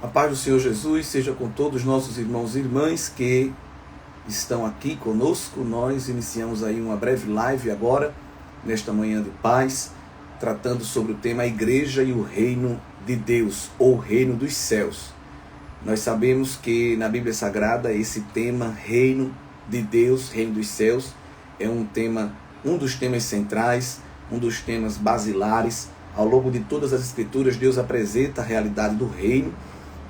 A paz do Senhor Jesus seja com todos os nossos irmãos e irmãs que estão aqui conosco. Nós iniciamos aí uma breve live agora, nesta manhã de paz, tratando sobre o tema a Igreja e o Reino de Deus, ou Reino dos Céus. Nós sabemos que na Bíblia Sagrada esse tema, Reino de Deus, Reino dos Céus, é um dos temas centrais, um dos temas basilares. Ao longo de todas as Escrituras, Deus apresenta a realidade do reino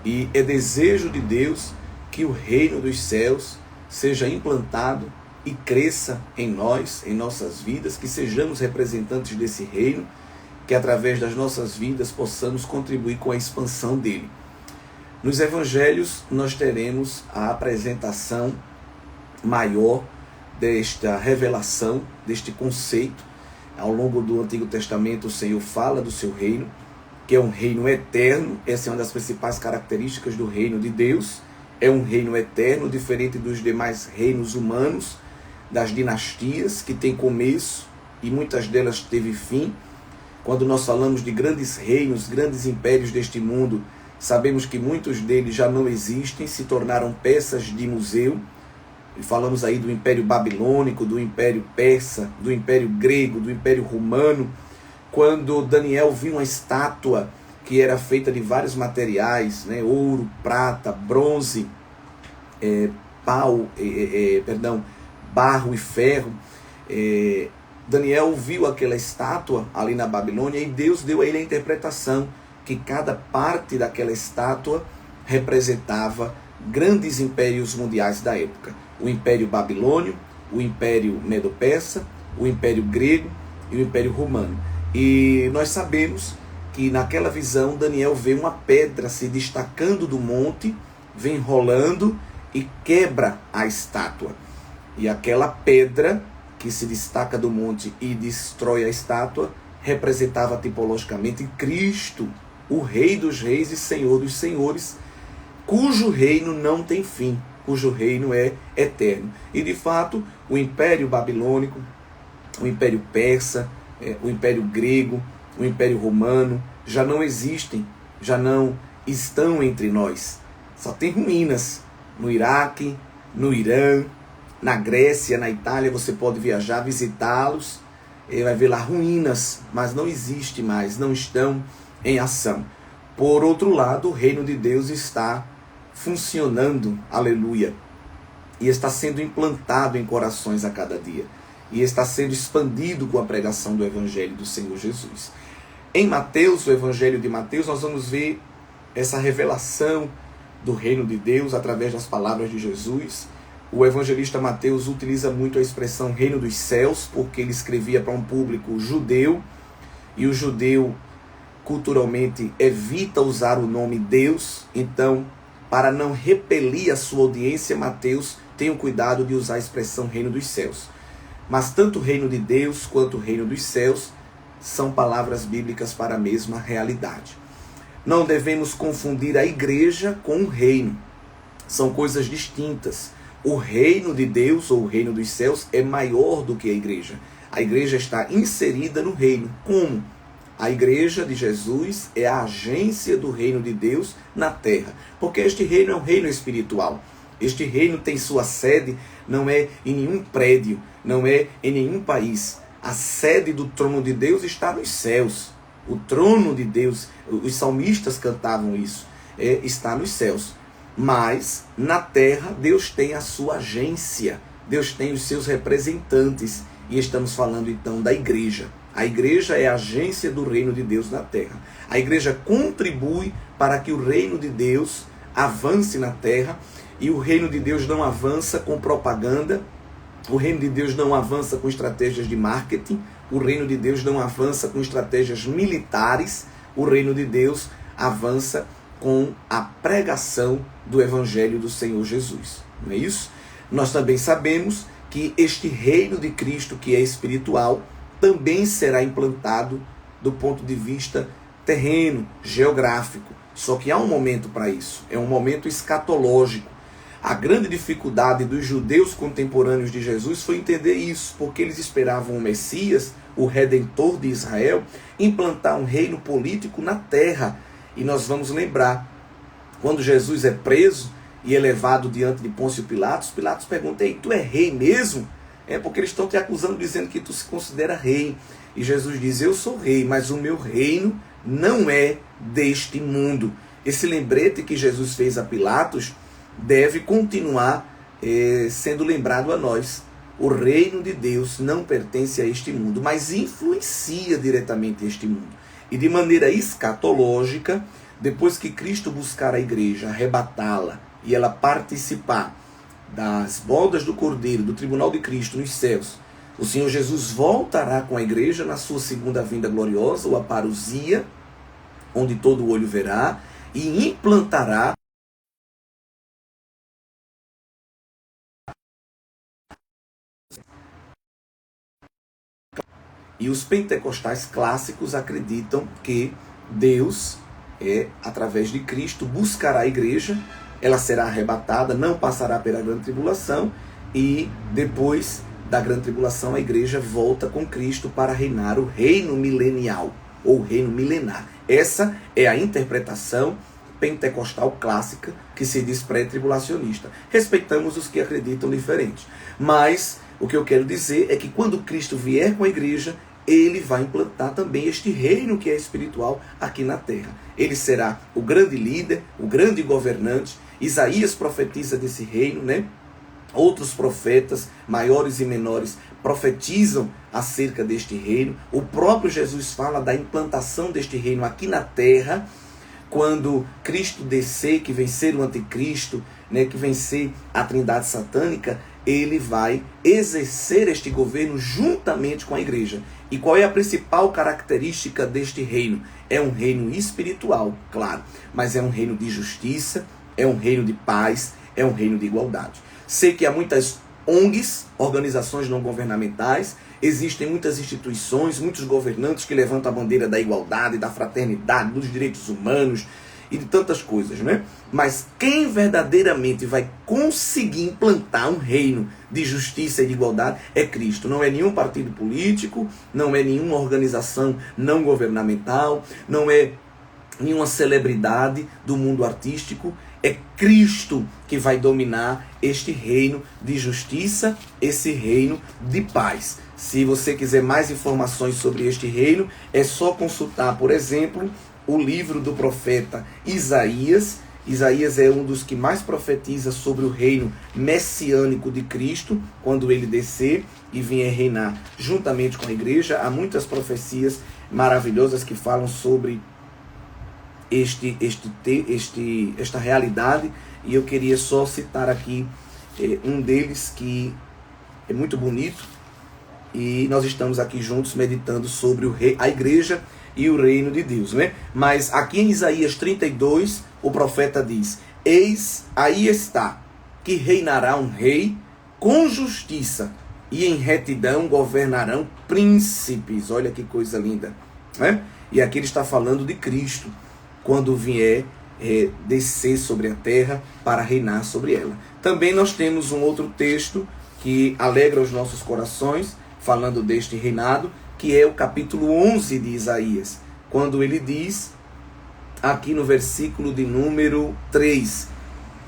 e é desejo de Deus que o reino dos céus seja implantado e cresça em nós, em nossas vidas, que sejamos representantes desse reino, que através das nossas vidas possamos contribuir com a expansão dele. Nos evangelhos nós teremos a apresentação maior desta revelação, deste conceito. Ao longo do Antigo Testamento o Senhor fala do seu reino, que é um reino eterno. Essa é uma das principais características do reino de Deus. É um reino eterno, diferente dos demais reinos humanos, das dinastias, que têm começo e muitas delas teve fim. Quando nós falamos de grandes reinos, grandes impérios deste mundo, sabemos que muitos deles já não existem, se tornaram peças de museu. E falamos aí do Império Babilônico, do Império Persa, do Império Grego, do Império Romano. Quando Daniel viu uma estátua que era feita de vários materiais, ouro, prata, bronze, barro e ferro, Daniel viu aquela estátua ali na Babilônia e Deus deu a ele a interpretação que cada parte daquela estátua representava grandes impérios mundiais da época. O Império Babilônio, o Império Medo-Persa, o Império Grego e o Império Romano. E nós sabemos que naquela visão Daniel vê uma pedra se destacando do monte, vem rolando e quebra a estátua. E aquela pedra que se destaca do monte e destrói a estátua representava tipologicamente Cristo, o Rei dos Reis e Senhor dos Senhores, cujo reino não tem fim, cujo reino é eterno. E de fato, o Império Babilônico, o Império Persa, o Império Grego, o Império Romano já não existem, já não estão entre nós. Só tem ruínas no Iraque, no Irã, na Grécia, na Itália. Você pode viajar, visitá-los, vai ver lá ruínas, mas não existe mais, não estão em ação. Por outro lado, o reino de Deus está funcionando, aleluia, e está sendo implantado em corações a cada dia, e está sendo expandido com a pregação do Evangelho do Senhor Jesus. Em Mateus, o Evangelho de Mateus, nós vamos ver essa revelação do reino de Deus através das palavras de Jesus. O evangelista Mateus utiliza muito a expressão reino dos céus, porque ele escrevia para um público judeu, e o judeu culturalmente evita usar o nome Deus. Então, para não repelir a sua audiência, Mateus tem o cuidado de usar a expressão reino dos céus. Mas tanto o reino de Deus quanto o reino dos céus são palavras bíblicas para a mesma realidade. Não devemos confundir a igreja com o reino. São coisas distintas. O reino de Deus, ou o reino dos céus, é maior do que a igreja. A igreja está inserida no reino. Como? A igreja de Jesus é a agência do reino de Deus na terra. Porque este reino é um reino espiritual. Este reino tem sua sede, não é em nenhum prédio, não é em nenhum país. A sede do trono de Deus está nos céus. O trono de Deus, os salmistas cantavam isso, está nos céus. Mas na terra Deus tem a sua agência, Deus tem os seus representantes. E estamos falando então da igreja. A igreja é a agência do reino de Deus na terra. A igreja contribui para que o reino de Deus avance na terra. E o reino de Deus não avança com propaganda. O reino de Deus não avança com estratégias de marketing. O reino de Deus não avança com estratégias militares. O reino de Deus avança com a pregação do Evangelho do Senhor Jesus. Não é isso? Nós também sabemos que este reino de Cristo, que é espiritual, também será implantado do ponto de vista terreno, geográfico. Só que há um momento para isso. É um momento escatológico. A grande dificuldade dos judeus contemporâneos de Jesus foi entender isso, porque eles esperavam o Messias, o Redentor de Israel, implantar um reino político na terra. E nós vamos lembrar Quando Jesus é preso e é levado diante de Pôncio Pilatos, Pilatos pergunta: ei, tu é rei mesmo? É porque eles estão te acusando dizendo que tu se considera rei. E Jesus diz: eu sou rei, mas o meu reino não é deste mundo. Esse lembrete que Jesus fez a Pilatos deve continuar sendo lembrado a nós. O reino de Deus não pertence a este mundo, mas influencia diretamente este mundo. E de maneira escatológica, depois que Cristo buscar a igreja, arrebatá-la e ela participar das bodas do Cordeiro, do tribunal de Cristo nos céus, o Senhor Jesus voltará com a igreja na sua segunda vinda gloriosa, ou a parousia, onde todo olho verá, e implantará e os pentecostais clássicos acreditam que Deus, através de Cristo, buscará a igreja, ela será arrebatada, não passará pela grande tribulação, e depois da grande tribulação a igreja volta com Cristo para reinar o reino milenial, ou reino milenar. Essa é a interpretação pentecostal clássica que se diz pré-tribulacionista. Respeitamos os que acreditam diferente. Mas o que eu quero dizer é que quando Cristo vier com a igreja, ele vai implantar também este reino que é espiritual aqui na terra. Ele será o grande líder, o grande governante. Isaías profetiza desse reino, né? Outros profetas, maiores e menores, profetizam acerca deste reino. O próprio Jesus fala da implantação deste reino aqui na terra, quando Cristo descer, que vencer o anticristo, né, que vencer a trindade satânica, ele vai exercer este governo juntamente com a igreja. E qual é a principal característica deste reino? É um reino espiritual, claro, mas é um reino de justiça, é um reino de paz, é um reino de igualdade. Sei que há muitas ONGs, organizações não governamentais, existem muitas instituições, muitos governantes que levantam a bandeira da igualdade, da fraternidade, dos direitos humanos e de tantas coisas, né? Mas quem verdadeiramente vai conseguir implantar um reino de justiça e de igualdade é Cristo. Não é nenhum partido político, não é nenhuma organização não governamental, não é nenhuma celebridade do mundo artístico. É Cristo que vai dominar este reino de justiça, esse reino de paz. Se você quiser mais informações sobre este reino, é só consultar, por exemplo, o livro do profeta Isaías. Isaías é um dos que mais profetiza sobre o reino messiânico de Cristo, quando ele descer e vier reinar juntamente com a igreja. Há muitas profecias maravilhosas que falam sobre esta realidade, e eu queria só citar aqui um deles que é muito bonito, e nós estamos aqui juntos meditando sobre a igreja e o reino de Deus, né? Mas aqui em Isaías 32, o profeta diz: eis, aí está, que reinará um rei com justiça, e em retidão governarão príncipes. Olha que coisa linda, né? E aqui ele está falando de Cristo, quando vier descer sobre a terra para reinar sobre ela. Também nós temos um outro texto que alegra os nossos corações, falando deste reinado, que é o capítulo 11 de Isaías, quando ele diz, aqui no versículo de número 3,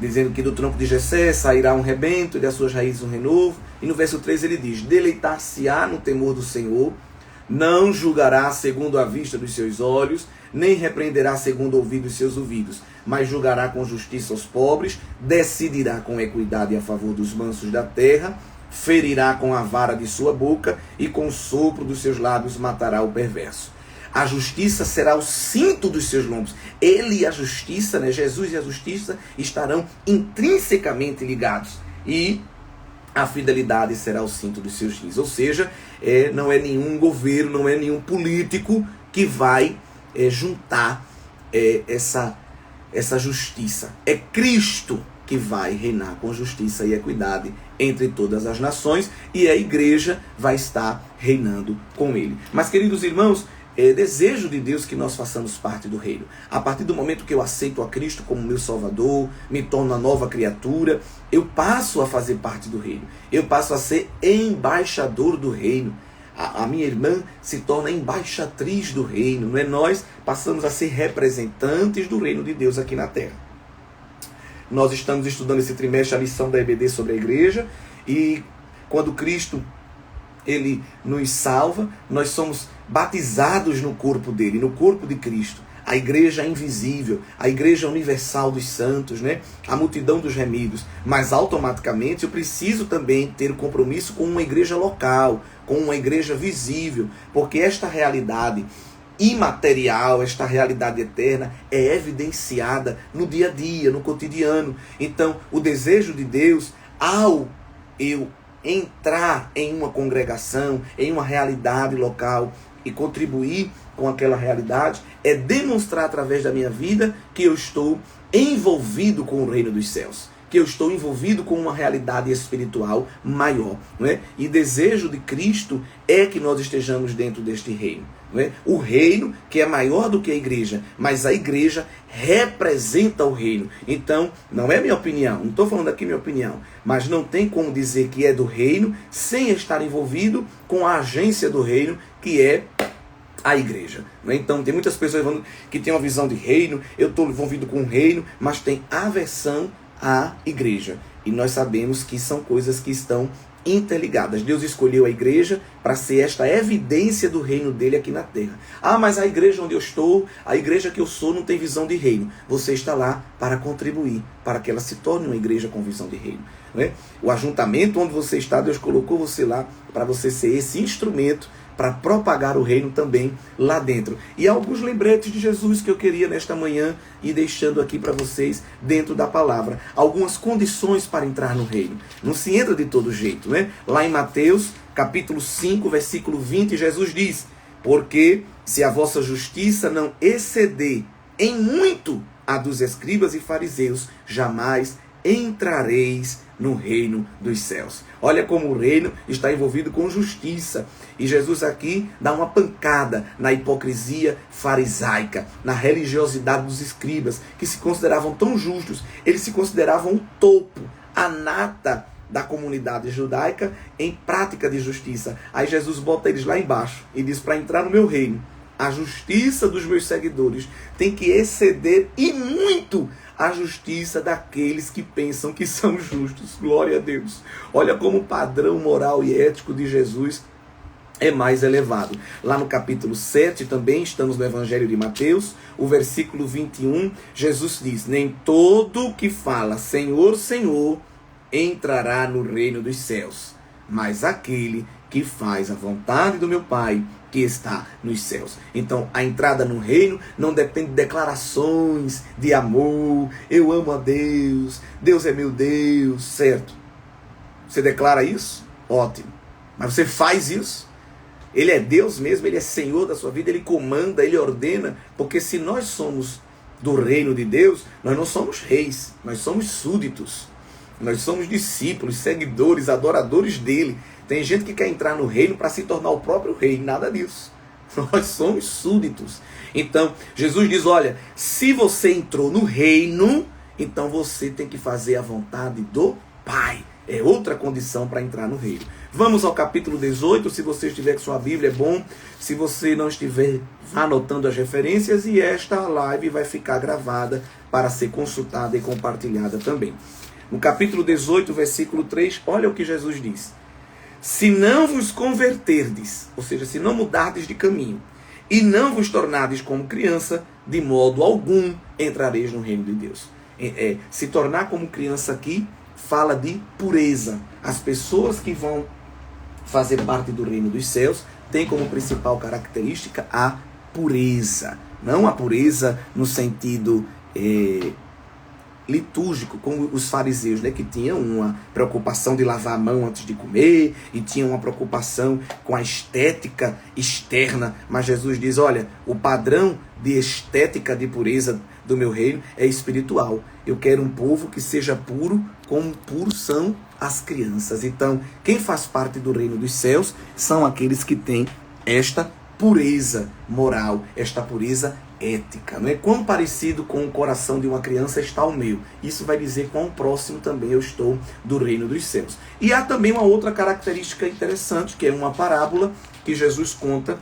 dizendo que do tronco de Jessé sairá um rebento, e das suas raízes um renovo. E no verso 3 ele diz: deleitar-se-á no temor do Senhor, não julgará segundo a vista dos seus olhos, nem repreenderá segundo o ouvido dos seus ouvidos, mas julgará com justiça os pobres, decidirá com equidade a favor dos mansos da terra, ferirá com a vara de sua boca, e com o sopro dos seus lábios matará o perverso. A justiça será o cinto dos seus lombos. Ele e a justiça, né, Jesus e a justiça, estarão intrinsecamente ligados. E a fidelidade será o cinto dos seus dias. Ou seja, não é nenhum governo, não é nenhum político que vai juntar essa justiça. É Cristo que vai reinar com justiça e equidade entre todas as nações, e a igreja vai estar reinando com ele. Mas, queridos irmãos, é desejo de Deus que nós façamos parte do reino. A partir do momento que eu aceito a Cristo como meu Salvador, me torno uma nova criatura, eu passo a fazer parte do reino. Eu passo a ser embaixador do reino. A minha irmã se torna embaixatriz do reino. Não é? Nós passamos a ser representantes do reino de Deus aqui na terra. Nós estamos estudando esse trimestre a lição da EBD sobre a igreja, e quando Cristo ele nos salva, nós somos batizados no corpo dele, no corpo de Cristo. A igreja invisível, a igreja universal dos santos, né? A multidão dos remidos. Mas automaticamente eu preciso também ter compromisso com uma igreja local, com uma igreja visível, porque esta realidade imaterial, esta realidade eterna é evidenciada no dia a dia, no cotidiano. Então, o desejo de Deus, ao eu entrar em uma congregação, em uma realidade local e contribuir com aquela realidade, é demonstrar através da minha vida que eu estou envolvido com o reino dos céus, que eu estou envolvido com uma realidade espiritual maior, não é? E desejo de Cristo é que nós estejamos dentro deste reino, não é? O reino que é maior do que a igreja, mas a igreja representa o reino. Então, não é minha opinião, não estou falando aqui minha opinião, mas não tem como dizer que é do reino sem estar envolvido com a agência do reino, que é a igreja. Então, tem muitas pessoas que têm uma visão de reino, eu estou envolvido com o reino, mas tem aversão à igreja. E nós sabemos que são coisas que estão interligadas. Deus escolheu a igreja para ser esta evidência do reino dele aqui na terra. Ah, mas a igreja onde eu estou, a igreja que eu sou, não tem visão de reino. Você está lá para contribuir, para que ela se torne uma igreja com visão de reino. Não é? O ajuntamento onde você está, Deus colocou você lá para você ser esse instrumento para propagar o reino também lá dentro. E alguns lembretes de Jesus que eu queria nesta manhã ir deixando aqui para vocês dentro da palavra. Algumas condições para entrar no reino. Não se entra de todo jeito, né? Lá em Mateus, capítulo 5, versículo 20, Jesus diz: porque se a vossa justiça não exceder em muito a dos escribas e fariseus, jamais entrareis no reino dos céus. Olha como o reino está envolvido com justiça. E Jesus aqui dá uma pancada na hipocrisia farisaica, na religiosidade dos escribas, que se consideravam tão justos. Eles se consideravam o topo, a nata da comunidade judaica em prática de justiça. Aí Jesus bota eles lá embaixo e diz: para entrar no meu reino, a justiça dos meus seguidores tem que exceder e muito a justiça daqueles que pensam que são justos. Glória a Deus. Olha como o padrão moral e ético de Jesus é mais elevado. Lá no capítulo 7, também estamos no Evangelho de Mateus, o versículo 21, Jesus diz: nem todo que fala Senhor, Senhor entrará no reino dos céus, mas aquele que faz a vontade do meu Pai que está nos céus. Então, a entrada no reino não depende de declarações de amor. Eu amo a Deus, Deus é meu Deus, certo? Você declara isso? Ótimo. Mas você faz isso? Ele é Deus mesmo, Ele é Senhor da sua vida, Ele comanda, Ele ordena, porque se nós somos do reino de Deus, nós não somos reis, nós somos súditos, nós somos discípulos, seguidores, adoradores dEle. Tem gente que quer entrar no reino para se tornar o próprio rei, nada disso. Nós somos súditos. Então, Jesus diz: olha, se você entrou no reino, então você tem que fazer a vontade do Pai. É outra condição para entrar no reino. Vamos ao capítulo 18, se você estiver com sua Bíblia, é bom. Se você não estiver, vá anotando as referências, e esta live vai ficar gravada para ser consultada e compartilhada também. No capítulo 18, versículo 3, olha o que Jesus diz: se não vos converterdes, ou seja, se não mudardes de caminho, e não vos tornardes como criança, de modo algum entrareis no reino de Deus. Se tornar como criança aqui fala de pureza. As pessoas que vão fazer parte do reino dos céus têm como principal característica a pureza. Não a pureza no sentido litúrgico, como os fariseus, né, que tinham uma preocupação de lavar a mão antes de comer, e tinham uma preocupação com a estética externa. Mas Jesus diz: olha, o padrão de estética de pureza do meu reino é espiritual. Eu quero um povo que seja puro, como puros são as crianças. Então, quem faz parte do reino dos céus são aqueles que têm esta pureza moral, esta pureza ética. Não é? Quão parecido com o coração de uma criança está o meu. Isso vai dizer quão próximo também eu estou do reino dos céus. E há também uma outra característica interessante, que é uma parábola que Jesus conta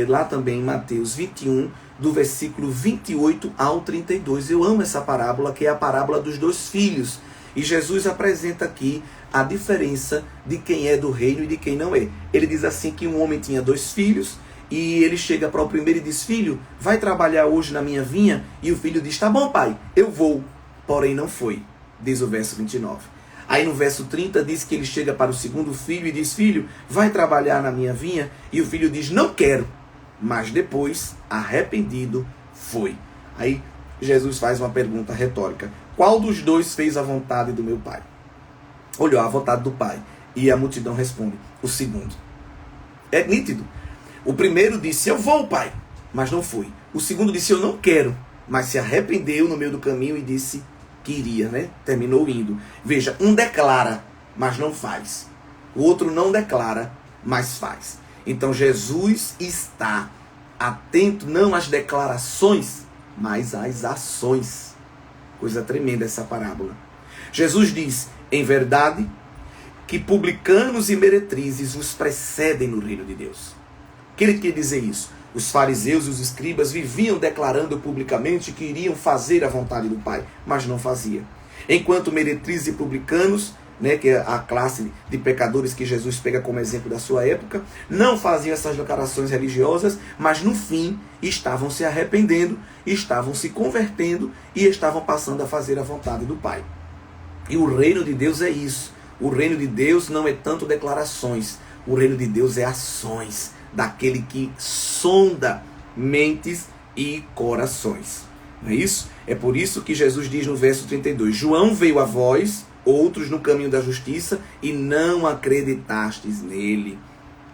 lá também em Mateus 21, do versículo 28 ao 32. Eu amo essa parábola, que é a parábola dos dois filhos. E Jesus apresenta aqui a diferença de quem é do reino e de quem não é. Ele diz assim que um homem tinha dois filhos, e ele chega para o primeiro e diz: filho, vai trabalhar hoje na minha vinha? E o filho diz: tá bom, pai, eu vou. Porém não foi, diz o verso 29. Aí no verso 30 diz que ele chega para o segundo filho e diz: filho, vai trabalhar na minha vinha? E o filho diz: não quero. Mas depois, arrependido, foi. Aí Jesus faz uma pergunta retórica: qual dos dois fez a vontade do meu pai? Olhou a vontade do pai. E a multidão responde: o segundo. É nítido. O primeiro disse: eu vou, pai, mas não foi. O segundo disse: eu não quero, mas se arrependeu no meio do caminho e disse que iria, né? Terminou indo. Veja, um declara, mas não faz. O outro não declara, mas faz. Então Jesus está atento não às declarações, mas às ações. Coisa tremenda essa parábola. Jesus diz: em verdade, que publicanos e meretrizes os precedem no reino de Deus. O que ele quer dizer isso? Os fariseus e os escribas viviam declarando publicamente que iriam fazer a vontade do Pai, mas não fazia. Enquanto meretrizes e publicanos, né, que é a classe de pecadores que Jesus pega como exemplo da sua época, não faziam essas declarações religiosas, mas no fim estavam se arrependendo, estavam se convertendo e estavam passando a fazer a vontade do Pai. E o reino de Deus é isso. O reino de Deus não é tanto declarações, o reino de Deus é ações daquele que sonda mentes e corações. Não é isso? É por isso que Jesus diz no verso 32, João veio a vós, outros no caminho da justiça, e não acreditastes nele,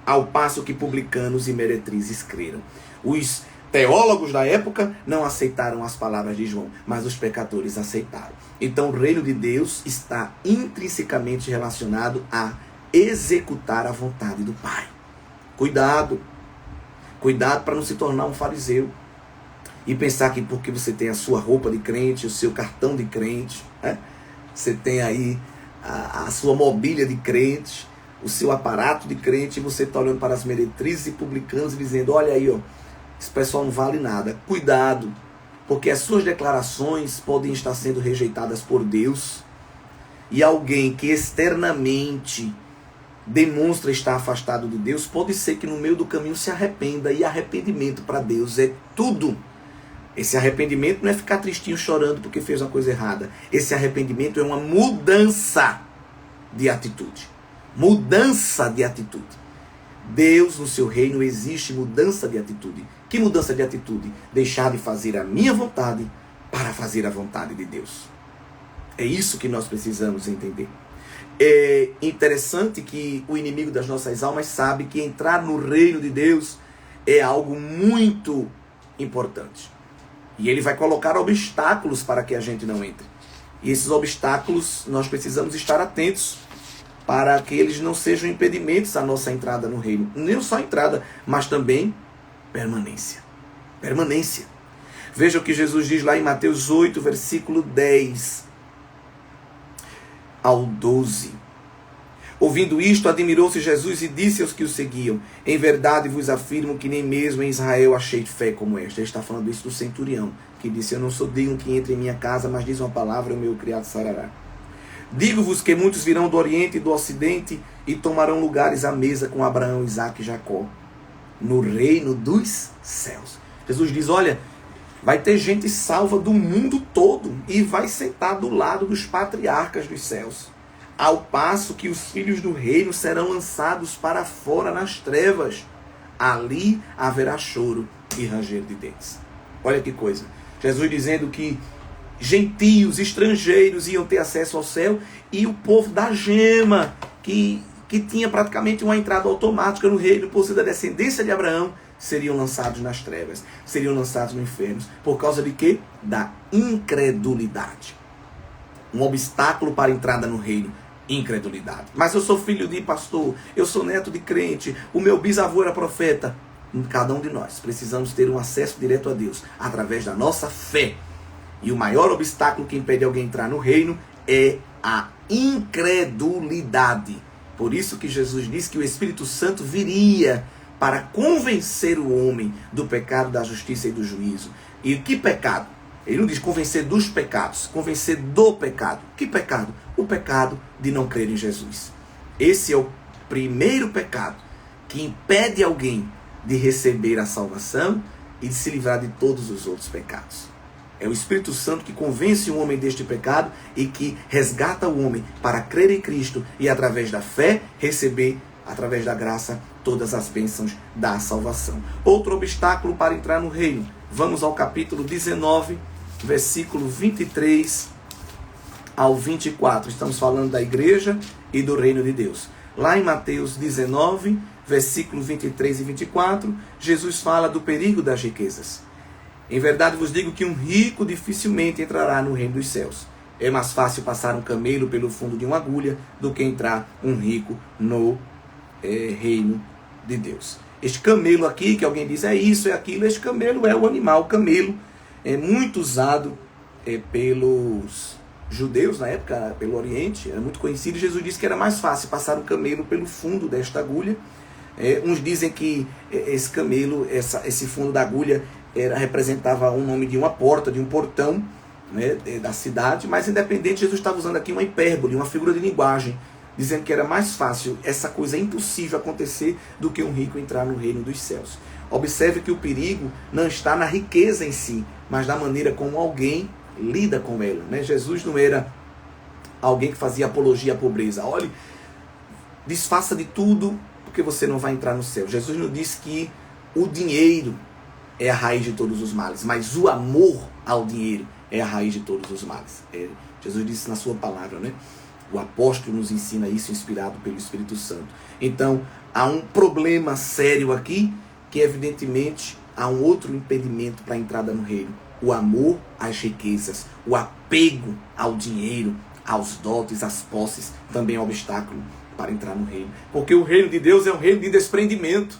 ao passo que publicanos e meretrizes creram. Os teólogos da época não aceitaram as palavras de João, mas os pecadores aceitaram. Então o reino de Deus está intrinsecamente relacionado a executar a vontade do Pai. Cuidado. Cuidado para não se tornar um fariseu e pensar que porque você tem a sua roupa de crente, o seu cartão de crente, né? Você tem aí a sua mobília de crente, o seu aparato de crente, e você está olhando para as meretrizes e publicanos e dizendo: olha aí, ó, esse pessoal não vale nada. Cuidado, porque as suas declarações podem estar sendo rejeitadas por Deus, e alguém que externamente demonstra estar afastado de Deus, pode ser que no meio do caminho se arrependa, e arrependimento para Deus é tudo. Esse arrependimento não é ficar tristinho chorando porque fez uma coisa errada. Esse arrependimento é uma mudança de atitude. Mudança de atitude. Deus, no seu reino, existe mudança de atitude. Que mudança de atitude? Deixar de fazer a minha vontade para fazer a vontade de Deus. É isso que nós precisamos entender. É interessante que o inimigo das nossas almas sabe que entrar no reino de Deus é algo muito importante. E ele vai colocar obstáculos para que a gente não entre. E esses obstáculos nós precisamos estar atentos para que eles não sejam impedimentos à nossa entrada no reino. Não só entrada, mas também permanência. Permanência. Veja o que Jesus diz lá em Mateus 8, versículo 10 ao 12. Ouvindo isto, admirou-se Jesus e disse aos que o seguiam: em verdade vos afirmo que nem mesmo em Israel achei fé como esta. Ele está falando isso do centurião, que disse: eu não sou digno que entre em minha casa, mas diz uma palavra, o meu criado sarará. Digo-vos que muitos virão do Oriente e do Ocidente e tomarão lugares à mesa com Abraão, Isaque e Jacó, no reino dos céus. Jesus diz: olha, vai ter gente salva do mundo todo e vai sentar do lado dos patriarcas dos céus. Ao passo que os filhos do reino serão lançados para fora nas trevas. Ali haverá choro e ranger de dentes. Olha que coisa. Jesus dizendo que gentios, estrangeiros iam ter acesso ao céu, e o povo da gema, que tinha praticamente uma entrada automática no reino, por ser da descendência de Abraão, seriam lançados nas trevas, seriam lançados no inferno. Por causa de quê? Da incredulidade. Um obstáculo para a entrada no reino. Incredulidade. Mas eu sou filho de pastor, eu sou neto de crente, o meu bisavô era profeta. Cada um de nós precisamos ter um acesso direto a Deus através da nossa fé. E o maior obstáculo que impede alguém entrar no reino é a incredulidade. Por isso que Jesus disse que o Espírito Santo viria para convencer o homem do pecado, da justiça e do juízo. E que pecado? Ele não diz convencer dos pecados, convencer do pecado. Que pecado? O pecado de não crer em Jesus. Esse é o primeiro pecado que impede alguém de receber a salvação e de se livrar de todos os outros pecados. É o Espírito Santo que convence o homem deste pecado e que resgata o homem para crer em Cristo e, através da fé, receber, através da graça, todas as bênçãos da salvação. Outro obstáculo para entrar no reino. Vamos ao capítulo 19, versículo 23 ao 24. Estamos falando da igreja e do reino de Deus. Lá em Mateus 19, versículo 23 e 24, Jesus fala do perigo das riquezas. Em verdade vos digo que um rico dificilmente entrará no reino dos céus. É mais fácil passar um camelo pelo fundo de uma agulha do que entrar um rico no reino de Deus. Este camelo aqui, que alguém diz é isso, é aquilo, este camelo é o animal. O camelo é muito usado pelos judeus na época, pelo Oriente, era muito conhecido. Jesus disse que era mais fácil passar um camelo pelo fundo desta agulha. Uns dizem que esse camelo, esse fundo da agulha, representava o nome de uma porta, de um portão, né, da cidade, mas independente, Jesus estava usando aqui uma hipérbole, uma figura de linguagem, dizendo que era mais fácil, essa coisa impossível acontecer, do que um rico entrar no reino dos céus. Observe que o perigo não está na riqueza em si, mas na maneira como alguém lida com ela, né? Jesus não era alguém que fazia apologia à pobreza. Olhe, desfaça de tudo, porque você não vai entrar no céu. Jesus não disse que o dinheiro é a raiz de todos os males, mas o amor ao dinheiro é a raiz de todos os males. Jesus disse na sua palavra, né? O apóstolo nos ensina isso, inspirado pelo Espírito Santo. Então, há um problema sério aqui, que evidentemente há um outro impedimento para a entrada no reino. O amor às riquezas, o apego ao dinheiro, aos dotes, às posses, também é um obstáculo para entrar no reino. Porque o reino de Deus é um reino de desprendimento,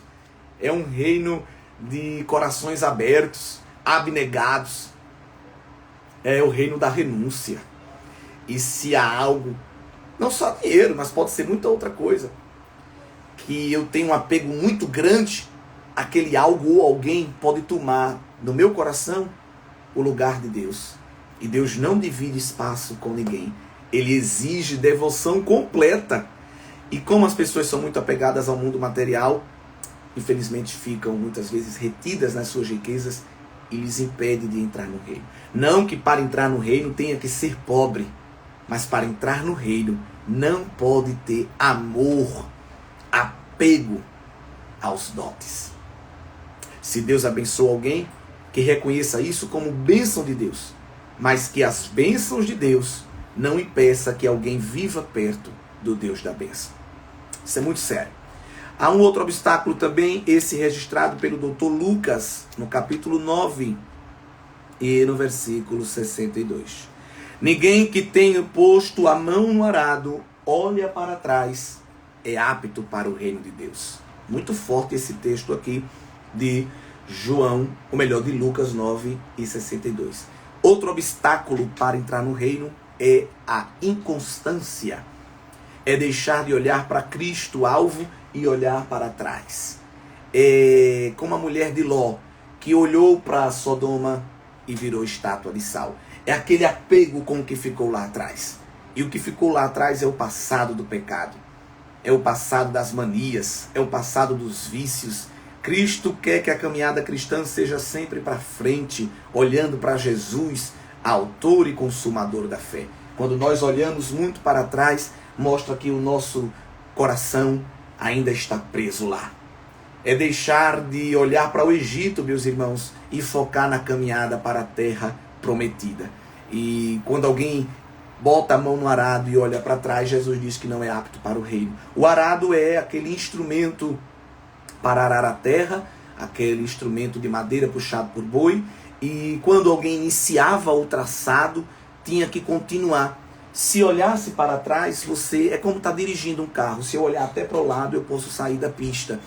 é um reino de corações abertos, abnegados, é o reino da renúncia. E se há algo, não só dinheiro, mas pode ser muita outra coisa, que eu tenho um apego muito grande, aquele algo ou alguém pode tomar no meu coração o lugar de Deus. E Deus não divide espaço com ninguém. Ele exige devoção completa. E como as pessoas são muito apegadas ao mundo material, infelizmente ficam muitas vezes retidas nas suas riquezas e lhes impede de entrar no reino. Não que para entrar no reino tenha que ser pobre, mas para entrar no reino não pode ter amor, apego aos dotes. Se Deus abençoa alguém, que reconheça isso como bênção de Deus, mas que as bênçãos de Deus não impeça que alguém viva perto do Deus da bênção. Isso é muito sério. Há um outro obstáculo também, esse registrado pelo Dr. Lucas, no capítulo 9 e no versículo 62. Ninguém que tenha posto a mão no arado, olha para trás, é apto para o reino de Deus. Muito forte esse texto aqui de João, ou melhor, de Lucas 9 e 62. Outro obstáculo para entrar no reino é a inconstância. É deixar de olhar para Cristo, alvo, e olhar para trás. É como a mulher de Ló, que olhou para Sodoma e virou estátua de sal. É aquele apego com o que ficou lá atrás. E o que ficou lá atrás é o passado do pecado. É o passado das manias. É o passado dos vícios. Cristo quer que a caminhada cristã seja sempre para frente, olhando para Jesus, autor e consumador da fé. Quando nós olhamos muito para trás, mostra que o nosso coração ainda está preso lá. É deixar de olhar para o Egito, meus irmãos, e focar na caminhada para a terra prometida. E quando alguém bota a mão no arado e olha para trás, Jesus diz que não é apto para o reino. O arado é aquele instrumento para arar a terra, aquele instrumento de madeira puxado por boi, e quando alguém iniciava o traçado, tinha que continuar. Se olhasse para trás, você é como estar dirigindo um carro. Se eu olhar até para o lado, eu posso sair da pista.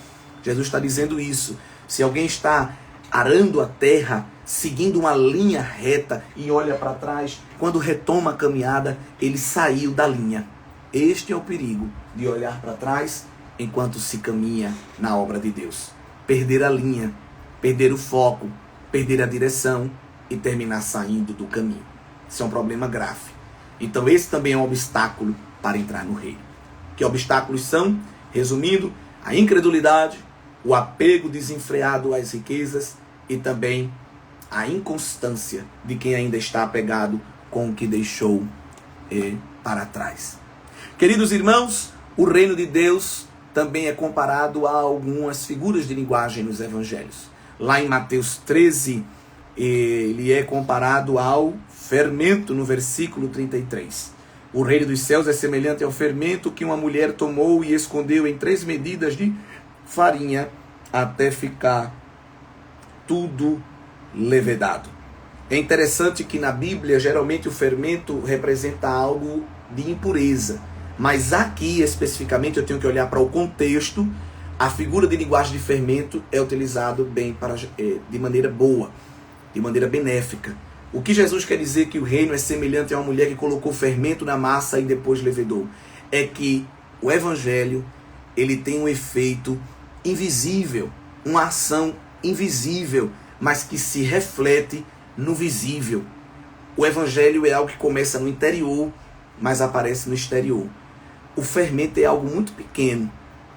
Jesus está dizendo isso. Se alguém está arando a terra, seguindo uma linha reta e olha para trás, quando retoma a caminhada, ele saiu da linha. Este é o perigo de olhar para trás enquanto se caminha na obra de Deus. perder a linha, perder o foco, perder a direção e terminar saindo do caminho. Isso é um problema grave. Então esse também é um obstáculo para entrar no reino. Que obstáculos são? Resumindo, a incredulidade, o apego desenfreado às riquezas e também a inconstância de quem ainda está apegado com o que deixou para trás. Queridos irmãos, o reino de Deus também é comparado a algumas figuras de linguagem nos evangelhos. Lá em Mateus 13, ele é comparado ao fermento no versículo 33. O reino dos céus é semelhante ao fermento que uma mulher tomou e escondeu em 3 medidas de farinha até ficar tudo levedado. É interessante que na Bíblia, geralmente o fermento representa algo de impureza. Mas aqui, especificamente, eu tenho que olhar para o contexto. A figura de linguagem de fermento é utilizado bem de maneira boa, de maneira benéfica. O que Jesus quer dizer que o reino é semelhante a uma mulher que colocou fermento na massa e depois levedou? É que o evangelho, ele tem um efeito invisível, uma ação invisível, mas que se reflete no visível. O evangelho é algo que começa no interior, mas aparece no exterior. O fermento é algo muito pequeno.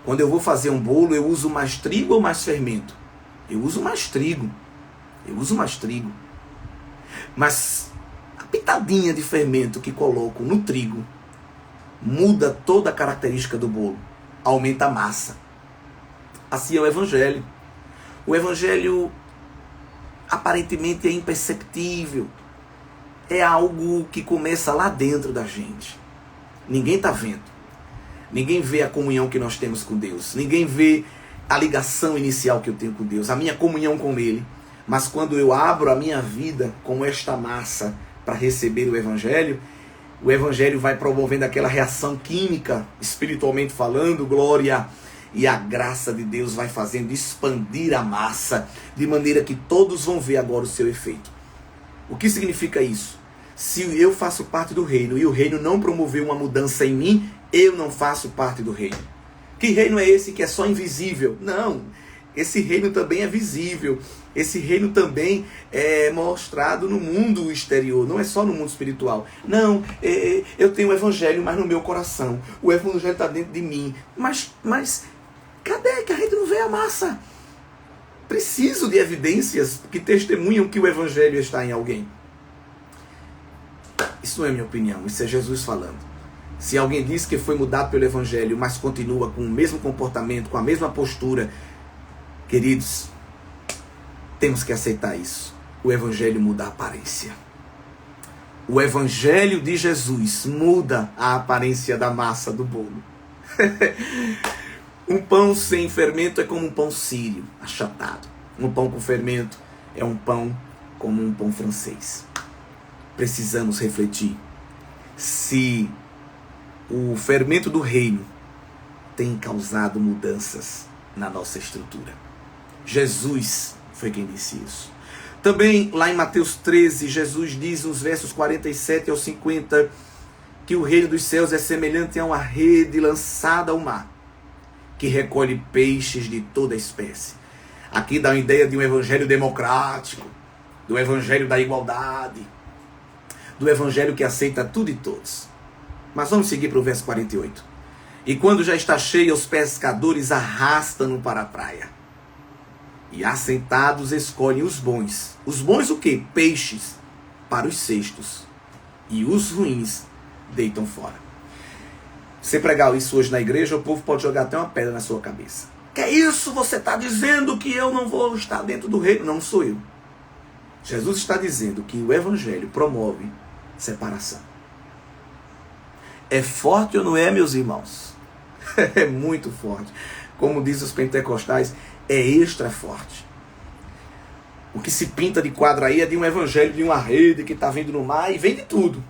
Quando eu vou fazer um bolo, eu uso mais trigo ou mais fermento? Eu uso mais trigo. Mas a pitadinha de fermento que coloco no trigo muda toda a característica do bolo. Aumenta a massa. Assim é o evangelho. O evangelho aparentemente é imperceptível. É algo que começa lá dentro da gente. Ninguém está vendo. Ninguém vê a comunhão que nós temos com Deus. Ninguém vê a ligação inicial que eu tenho com Deus, a minha comunhão com Ele. Mas quando eu abro a minha vida como esta massa para receber o Evangelho vai promovendo aquela reação química, espiritualmente falando, glória. E a graça de Deus vai fazendo expandir a massa, de maneira que todos vão ver agora o seu efeito. O que significa isso? Se eu faço parte do reino e o reino não promoveu uma mudança em mim, eu não faço parte do reino. Que reino é esse que é só invisível? Não, esse reino também é visível. Esse reino também é mostrado no mundo exterior, não é só no mundo espiritual. Não, eu tenho o evangelho, mas no meu coração. O evangelho está dentro de mim. Mas cadê que a gente não vê a massa? Preciso de evidências que testemunham que o evangelho está em alguém. Isso não é minha opinião, isso é Jesus falando. Se alguém diz que foi mudado pelo evangelho, mas continua com o mesmo comportamento, com a mesma postura, queridos, temos que aceitar isso. O evangelho muda a aparência. O evangelho de Jesus muda a aparência da massa do bolo. Um pão sem fermento é como um pão sírio, achatado. Um pão com fermento é um pão como um pão francês. Precisamos refletir se o fermento do reino tem causado mudanças na nossa estrutura. Jesus foi quem disse isso. Também lá em Mateus 13, Jesus diz nos versos 47 ao 50 que o reino dos céus é semelhante a uma rede lançada ao mar, que recolhe peixes de toda espécie. Aqui dá uma ideia de um evangelho democrático, do evangelho da igualdade, do evangelho que aceita tudo e todos. Mas vamos seguir para o verso 48. E quando já está cheio, os pescadores arrastam-no para a praia. E assentados escolhem os bons. Os bons o quê? Peixes para os cestos. E os ruins deitam fora. Se pregar isso hoje na igreja, o povo pode jogar até uma pedra na sua cabeça. Que é isso? Você está dizendo que eu não vou estar dentro do reino? Não sou eu. Jesus está dizendo que o evangelho promove separação. É forte ou não é, meus irmãos? É muito forte. Como diz os pentecostais, é extra forte. O que se pinta de quadro aí é de um evangelho, de uma rede que está vindo no mar, e vem de tudo.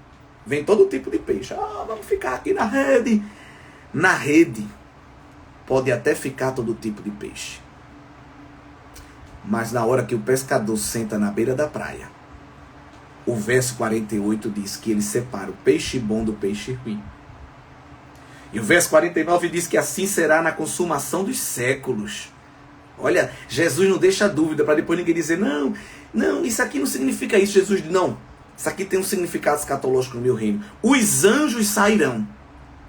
Vem todo tipo de peixe. Vamos ficar aqui na rede. Na rede pode até ficar todo tipo de peixe. Mas na hora que o pescador senta na beira da praia, o verso 48 diz que ele separa o peixe bom do peixe ruim. E o verso 49 diz que assim será na consumação dos séculos. Olha, Jesus não deixa dúvida para depois ninguém dizer, não, isso aqui não significa isso. Jesus diz, não, isso aqui tem um significado escatológico no meu reino. Os anjos sairão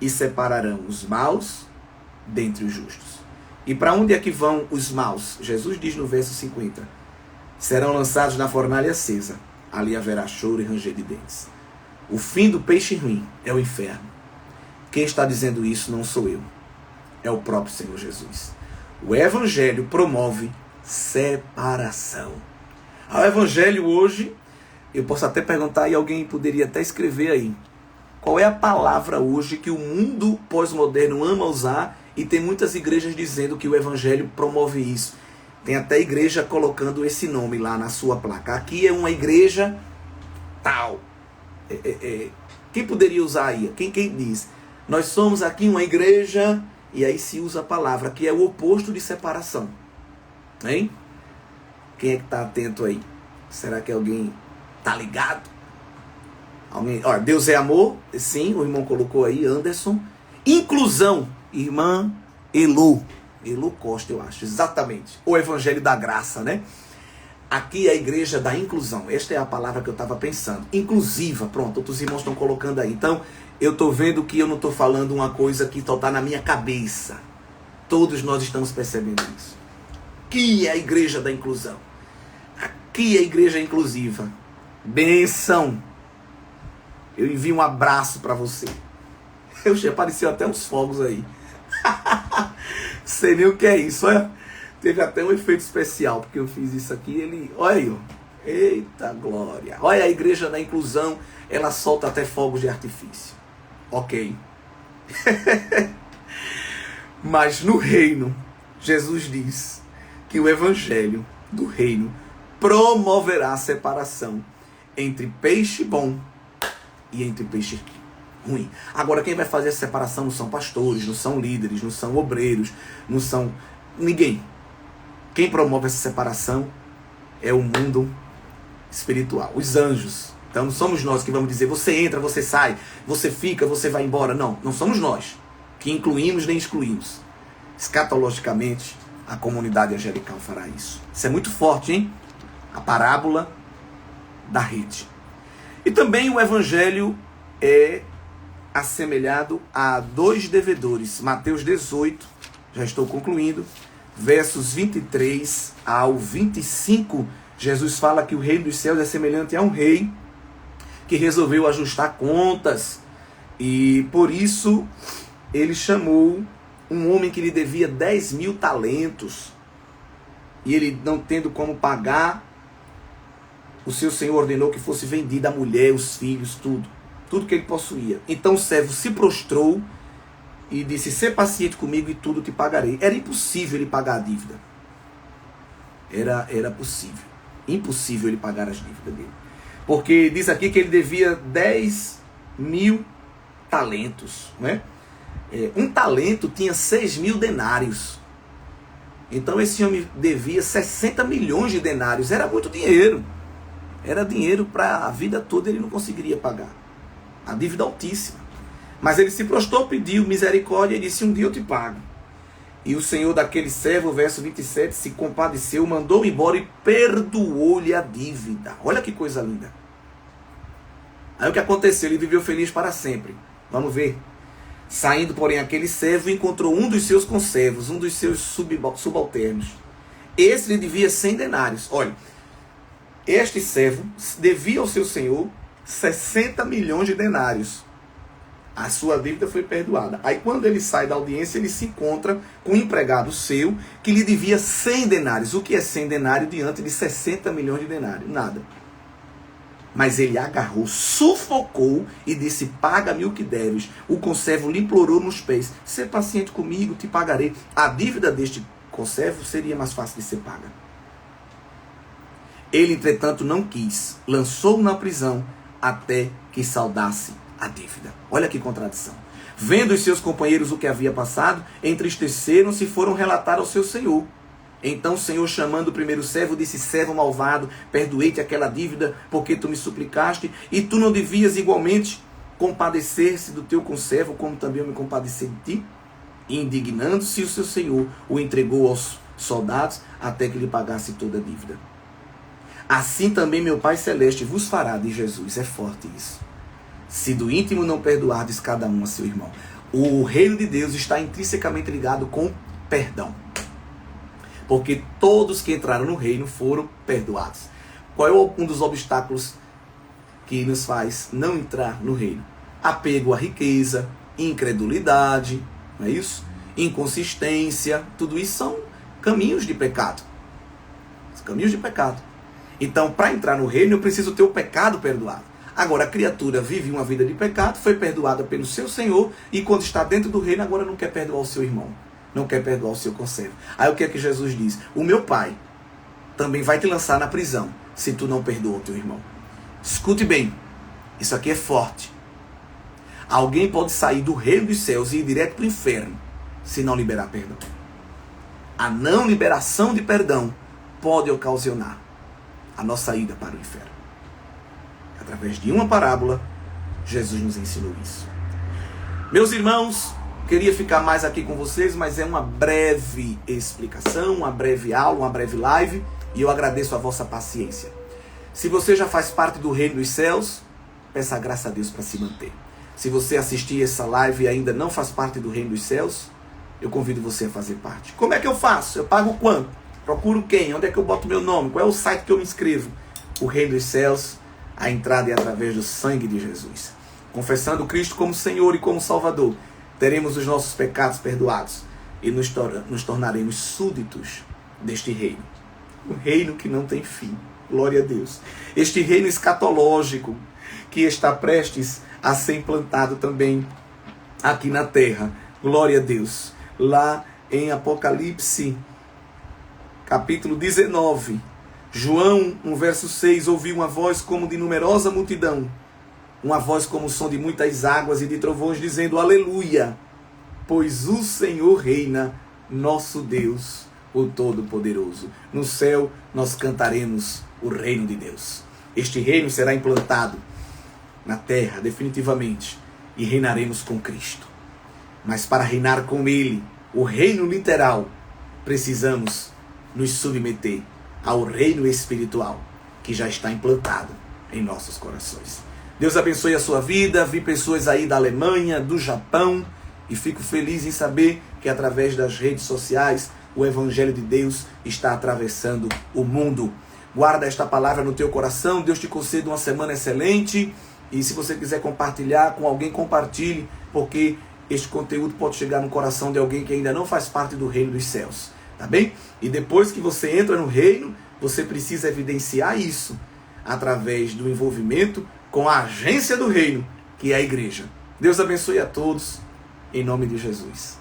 e separarão os maus dentre os justos. E para onde é que vão os maus? Jesus diz no verso 50, serão lançados na fornalha acesa, ali haverá choro e ranger de dentes. O fim do peixe ruim é o inferno. Quem está dizendo isso não sou eu, é o próprio Senhor Jesus. O Evangelho promove separação. O Evangelho hoje, eu posso até perguntar, e alguém poderia até escrever aí, qual é a palavra hoje que o mundo pós-moderno ama usar, e tem muitas igrejas dizendo que o Evangelho promove isso. Tem até igreja colocando esse nome lá na sua placa. Aqui é uma igreja tal. Quem poderia usar aí? Quem diz? Nós somos aqui uma igreja, e aí se usa a palavra, que é o oposto de separação. Hein? Quem é que está atento aí? Será que alguém está ligado? Alguém? Olha, Deus é amor? Sim, o irmão colocou aí, Anderson. Inclusão, irmã Elu Costa, eu acho, exatamente. O Evangelho da Graça, né? Aqui é a igreja da inclusão. Esta é a palavra que eu estava pensando. Inclusiva, pronto, outros irmãos estão colocando aí. Então, eu estou vendo que eu não estou falando uma coisa que está na minha cabeça. Todos nós estamos percebendo isso. Aqui é a igreja da inclusão. Aqui é a igreja inclusiva. Benção. Eu envio um abraço para você. Apareceu até uns fogos aí. Sei nem o que é isso, olha. Teve até um efeito especial, porque eu fiz isso aqui, ele... Olha aí, ó. Eita glória. Olha a igreja da inclusão, ela solta até fogos de artifício. Ok. Mas no reino, Jesus diz que o evangelho do reino promoverá a separação entre peixe bom e entre peixe ruim. Agora, quem vai fazer essa separação não são pastores, não são líderes, não são obreiros, não são ninguém. Quem promove essa separação é o mundo espiritual, os anjos. Então não somos nós que vamos dizer, você entra, você sai, você fica, você vai embora. Não somos nós que incluímos nem excluímos. Escatologicamente, a comunidade angelical fará isso. Isso é muito forte, hein? A parábola da rede. E também o evangelho é assemelhado a dois devedores. Mateus 18, já estou concluindo, versos 23 ao 25, Jesus fala que o reino dos céus é semelhante a um rei que resolveu ajustar contas, e por isso ele chamou um homem que lhe devia 10.000 talentos, e ele, não tendo como pagar, o seu senhor ordenou que fosse vendida a mulher, os filhos, tudo que ele possuía. Então o servo se prostrou e disse, sê paciente comigo e tudo te pagarei. Era impossível ele pagar a dívida. Era possível. Impossível ele pagar as dívidas dele. Porque diz aqui que ele devia 10.000 talentos. Né? Um talento tinha 6.000 denários. Então esse homem devia 60 milhões de denários. Era muito dinheiro. Era dinheiro para a vida toda, ele não conseguiria pagar. A dívida altíssima. Mas ele se prostrou, pediu misericórdia e disse, um dia eu te pago. E o senhor daquele servo, verso 27, se compadeceu, mandou embora e perdoou-lhe a dívida. Olha que coisa linda. Aí o que aconteceu? Ele viveu feliz para sempre. Vamos ver. Saindo, porém, aquele servo encontrou um dos seus conservos, um dos seus subalternos. Esse lhe devia 100 denários. Olha, este servo devia ao seu senhor 60 milhões de denários. A sua dívida foi perdoada. Aí quando ele sai da audiência, ele se encontra com um empregado seu que lhe devia 100 denários. O que é 100 denários diante de 60 milhões de denários? Nada. Mas ele agarrou, sufocou e disse, paga-me o que deves. O conservo lhe implorou nos pés, sê paciente comigo, te pagarei. A dívida deste conservo seria mais fácil de ser paga. Ele, entretanto, não quis. Lançou-o na prisão até que saldasse a dívida. Olha que contradição. Vendo os seus companheiros o que havia passado, entristeceram-se e foram relatar ao seu senhor. Então o senhor, chamando o primeiro servo, disse, servo malvado, perdoei-te aquela dívida, porque tu me suplicaste, e tu não devias igualmente compadecer-se do teu conservo, como também eu me compadeci de ti? E indignando-se, o seu senhor o entregou soldados até que lhe pagasse toda a dívida. Assim também meu Pai Celeste vos fará, de Jesus. É forte isso. Se do íntimo não perdoardes cada um a seu irmão. O reino de Deus está intrinsecamente ligado com perdão. Porque todos que entraram no reino foram perdoados. Qual é um dos obstáculos que nos faz não entrar no reino? Apego à riqueza, incredulidade, não é isso? Inconsistência, tudo isso são caminhos de pecado. Caminhos de pecado. Então, para entrar no reino, eu preciso ter o pecado perdoado. Agora, a criatura vive uma vida de pecado, foi perdoada pelo seu Senhor, e quando está dentro do reino, agora não quer perdoar o seu irmão. Não quer perdoar o seu conservo. Aí o que é que Jesus diz? O meu Pai também vai te lançar na prisão, se tu não perdoa o teu irmão. Escute bem, isso aqui é forte. Alguém pode sair do reino dos céus e ir direto para o inferno, se não liberar perdão. A não liberação de perdão pode ocasionar a nossa ida para o inferno. Através de uma parábola, Jesus nos ensinou isso. Meus irmãos, queria ficar mais aqui com vocês, mas é uma breve explicação, uma breve aula, uma breve live, e eu agradeço a vossa paciência. Se você já faz parte do reino dos céus, peça a graça a Deus para se manter. Se você assistir essa live e ainda não faz parte do reino dos céus, eu convido você a fazer parte. Como é que eu faço? Eu pago quanto? Procuro quem? Onde é que eu boto meu nome? Qual é o site que eu me inscrevo? O reino dos céus, a entrada é através do sangue de Jesus. Confessando Cristo como Senhor e como Salvador, teremos os nossos pecados perdoados e nos tornaremos súditos deste reino. Um reino que não tem fim. Glória a Deus. Este reino escatológico que está prestes a ser implantado também aqui na terra. Glória a Deus. Lá em Apocalipse, capítulo 19, João, no verso 6, ouviu uma voz como de numerosa multidão, uma voz como o som de muitas águas e de trovões, dizendo: Aleluia, pois o Senhor reina, nosso Deus, o Todo-Poderoso. No céu nós cantaremos o reino de Deus. Este reino será implantado na terra, definitivamente, e reinaremos com Cristo. Mas para reinar com Ele, o reino literal, precisamos nos submeter ao reino espiritual que já está implantado em nossos corações. Deus abençoe a sua vida. Vi pessoas aí da Alemanha, do Japão, e fico feliz em saber que através das redes sociais o Evangelho de Deus está atravessando o mundo. Guarda esta palavra no teu coração. Deus te conceda uma semana excelente. E se você quiser compartilhar com alguém, compartilhe, porque este conteúdo pode chegar no coração de alguém que ainda não faz parte do reino dos céus. Tá bem? E depois que você entra no reino, você precisa evidenciar isso através do envolvimento com a agência do reino, que é a igreja. Deus abençoe a todos, em nome de Jesus.